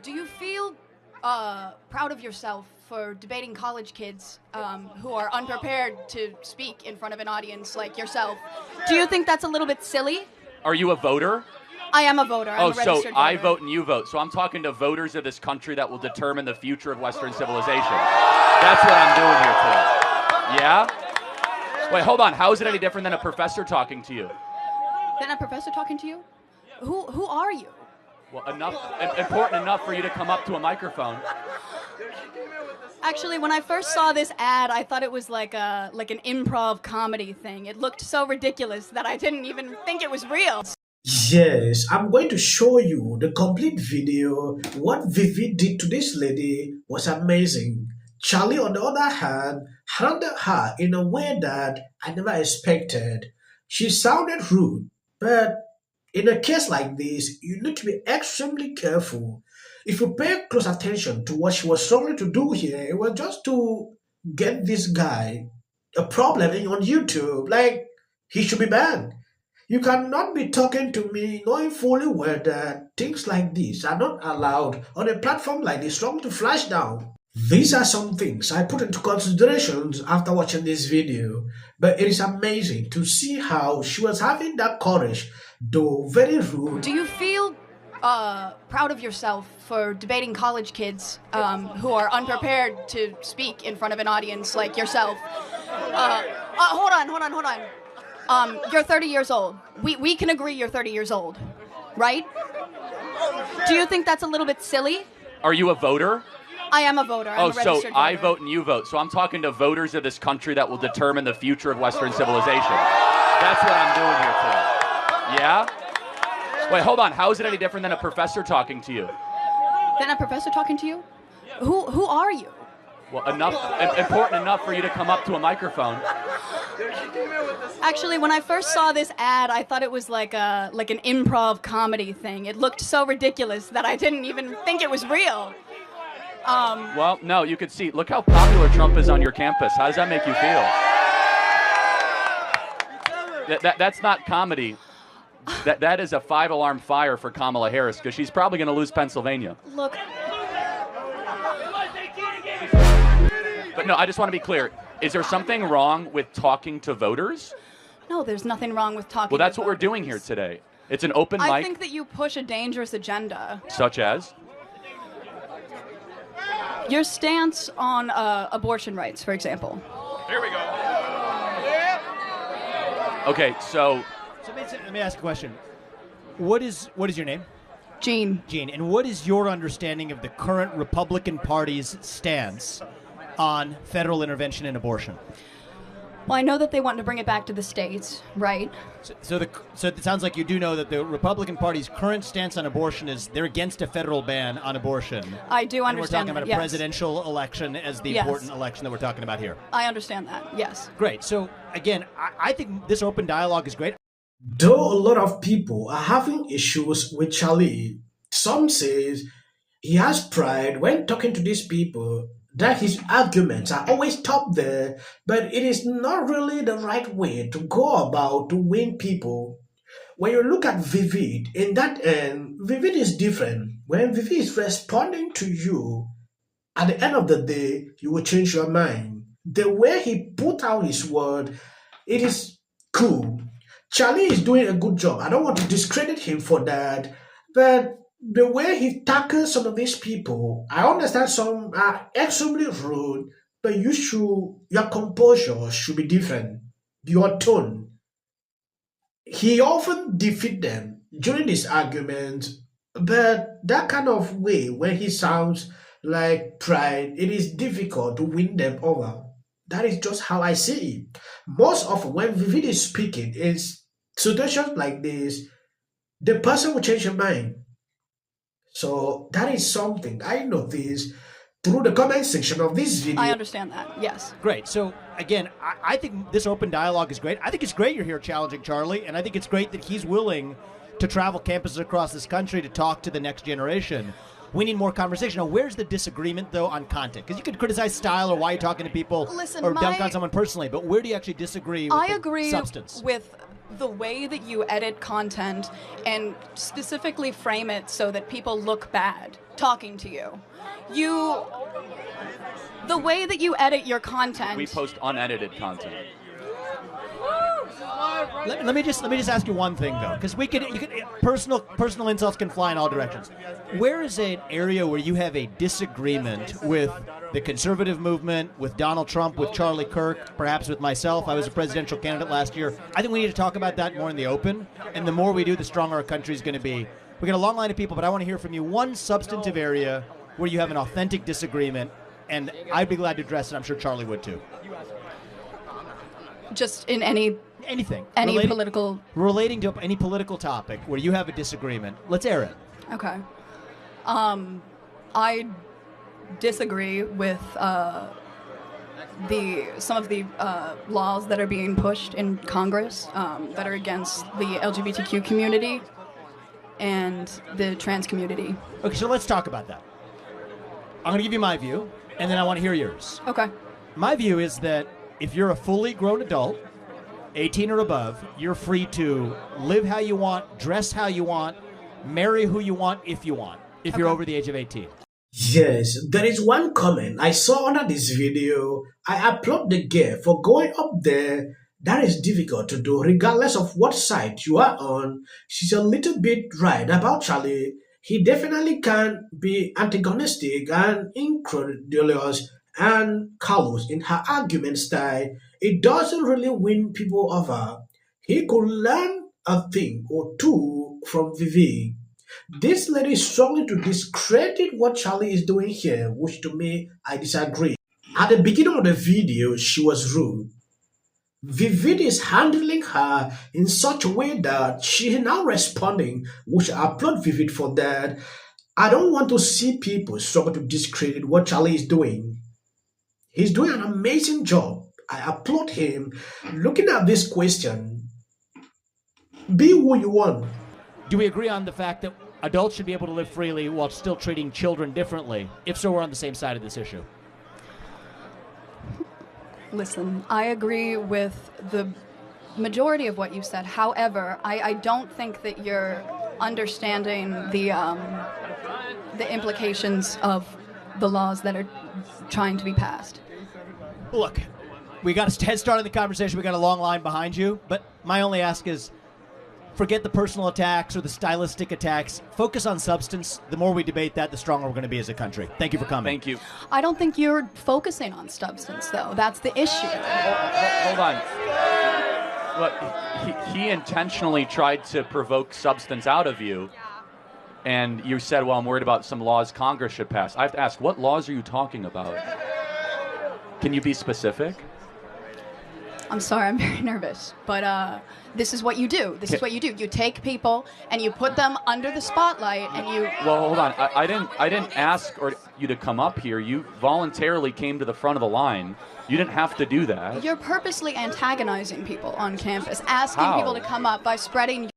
Do you feel proud of yourself for debating college kids who are unprepared to speak in front of an audience like yourself? Do you think that's a little bit silly? Are you a voter? I am a voter. I'm a so registered I voter. vote and you vote. So I'm talking to voters of this country that will determine the future of Western civilization. That's what I'm doing here today. Yeah? Wait, hold on. How is it any different than a professor talking to you? Then a professor talking to you? Who are you? Well, important enough for you to come up to a microphone. Actually, when I first saw this ad, I thought it was like an improv comedy thing. It looked so ridiculous that I didn't even think it was real. Yes, I'm going to show you the complete video. What Vivi did to this lady was amazing. Charlie, on the other hand, handled her in a way that I never expected. She sounded rude, but in a case like this, you need to be extremely careful. If you pay close attention to what she was trying to do here, it was just to get this guy a problem on YouTube. Like, he should be banned. You cannot be talking to me knowing fully well that things like this are not allowed on a platform like this, trying to flash down. These are some things I put into considerations after watching this video, but it is amazing to see how she was having that courage, though very rude. Do you feel proud of yourself for debating college kids who are unprepared to speak in front of an audience like yourself? Hold on. You're 30 years old. We can agree you're 30 years old, right? Do you think that's a little bit silly? Are you a voter? I am a voter. I'm a registered so voter. I vote and you vote. So I'm talking to voters of this country that will determine the future of Western civilization. That's what I'm doing here today. Yeah? Wait, hold on. How is it any different than a professor talking to you? Then a professor talking to you? Who are you? Well, important enough for you to come up to a microphone. Actually, when I first saw this ad, I thought it was like an improv comedy thing. It looked so ridiculous that I didn't even think it was real. Well, no, you could see. Look how popular Trump is on your campus. How does that make you feel? That's not comedy. That is a 5-alarm fire for Kamala Harris, because she's probably going to lose Pennsylvania. Look. But no, I just want to be clear. Is there something wrong with talking to voters? No, there's nothing wrong with talking Well, that's to what we're voters. doing here today. It's an open mic. I think that you push a dangerous agenda. Such as? Your stance on abortion rights, for example. Here we go. Okay, so let me ask a question. What is your name? Jean. Jean. And what is your understanding of the current Republican Party's stance on federal intervention in abortion? Well, I know that they want to bring it back to the states, right? So it sounds like you do know that the Republican Party's current stance on abortion is they're against a federal ban on abortion. I do understand and we're talking that, about a yes. presidential election as the Yes. important election that we're talking about here. I understand that, yes. Great. So, again, I think this open dialogue is great. Though a lot of people are having issues with Charlie, some says he has pride when talking to these people, that his arguments are always top there, but it is not really the right way to go about to win people. When you look at Vivid, in that end, Vivid is different. When Vivid is responding to you, at the end of the day, you will change your mind. The way he put out his word, it is cool. Charlie is doing a good job. I don't want to discredit him for that, but the way he tackles some of these people, I understand some are extremely rude, but your composure should be different. Your tone. He often defeat them during these arguments, but that kind of way where he sounds like pride, it is difficult to win them over. That is just how I see it. Most often when Vivid is speaking, is situations like this, the person will change your mind. So that is something I noticed through the comment section of this video. I understand that, yes. Great. So, again, I think this open dialogue is great. I think it's great you're here challenging Charlie, and I think it's great that he's willing to travel campuses across this country to talk to the next generation. We need more conversation. Now, where's the disagreement, though, on content? Because you could criticize style or why you're talking to people or dunk on someone personally, but where do you actually disagree with the substance? With the way that you edit content and specifically frame it so that people look bad. talking to you. The way that you edit your content. We post unedited content. Let me just ask you one thing though, because personal insults can fly in all directions. Where is an area where you have a disagreement with the conservative movement, with Donald Trump, with Charlie Kirk, perhaps with myself? I was a presidential candidate last year. I think we need to talk about that more in the open, and the more we do, the stronger our country is going to be. We got a long line of people, but I want to hear from you one substantive area where you have an authentic disagreement, and I'd be glad to address it. I'm sure Charlie would too. Just in anything, political, relating to any political topic where you have a disagreement. Let's air it. Okay. I disagree with some of the laws that are being pushed in Congress that are against the LGBTQ community and the trans community. Okay, so let's talk about that. I'm going to give you my view, and then I want to hear yours. Okay. My view is that if you're a fully grown adult, 18 or above, you're free to live how you want, dress how you want, marry who you want if you want, if you're over the age of 18. Yes, there is one comment I saw under this video. I applaud the girl for going up there. That is difficult to do regardless of what side you are on. She's a little bit right about Charlie. He definitely can be antagonistic and incredulous and callous in her argument style. It doesn't really win people over. He could learn a thing or two from Vivek. This lady is struggling to discredit what Charlie is doing here, which to me, I disagree. At the beginning of the video, she was rude. Vivek is handling her in such a way that she is now responding, which I applaud Vivek for that. I don't want to see people struggle to discredit what Charlie is doing. He's doing an amazing job. I applaud him. Looking at this question, be who you want. Do we agree on the fact that adults should be able to live freely while still treating children differently? If so, we're on the same side of this issue. Listen, I agree with the majority of what you said. However, I don't think that you're understanding the implications of the laws that are trying to be passed. Look, we got a head start in the conversation. We got a long line behind you. But my only ask is, forget the personal attacks or the stylistic attacks. Focus on substance. The more we debate that, the stronger we're going to be as a country. Thank you for coming. Thank you. I don't think you're focusing on substance, though. That's the issue. Hold on. Look, he intentionally tried to provoke substance out of you, and you said, well, I'm worried about some laws Congress should pass. I have to ask, what laws are you talking about? Can you be specific? I'm sorry, I'm very nervous, but this is what you do. This is what you do. You take people and you put them under the spotlight, and you. Well, hold on. I didn't ask you to come up here. You voluntarily came to the front of the line. You didn't have to do that. You're purposely antagonizing people on campus, asking How? people to come up by spreading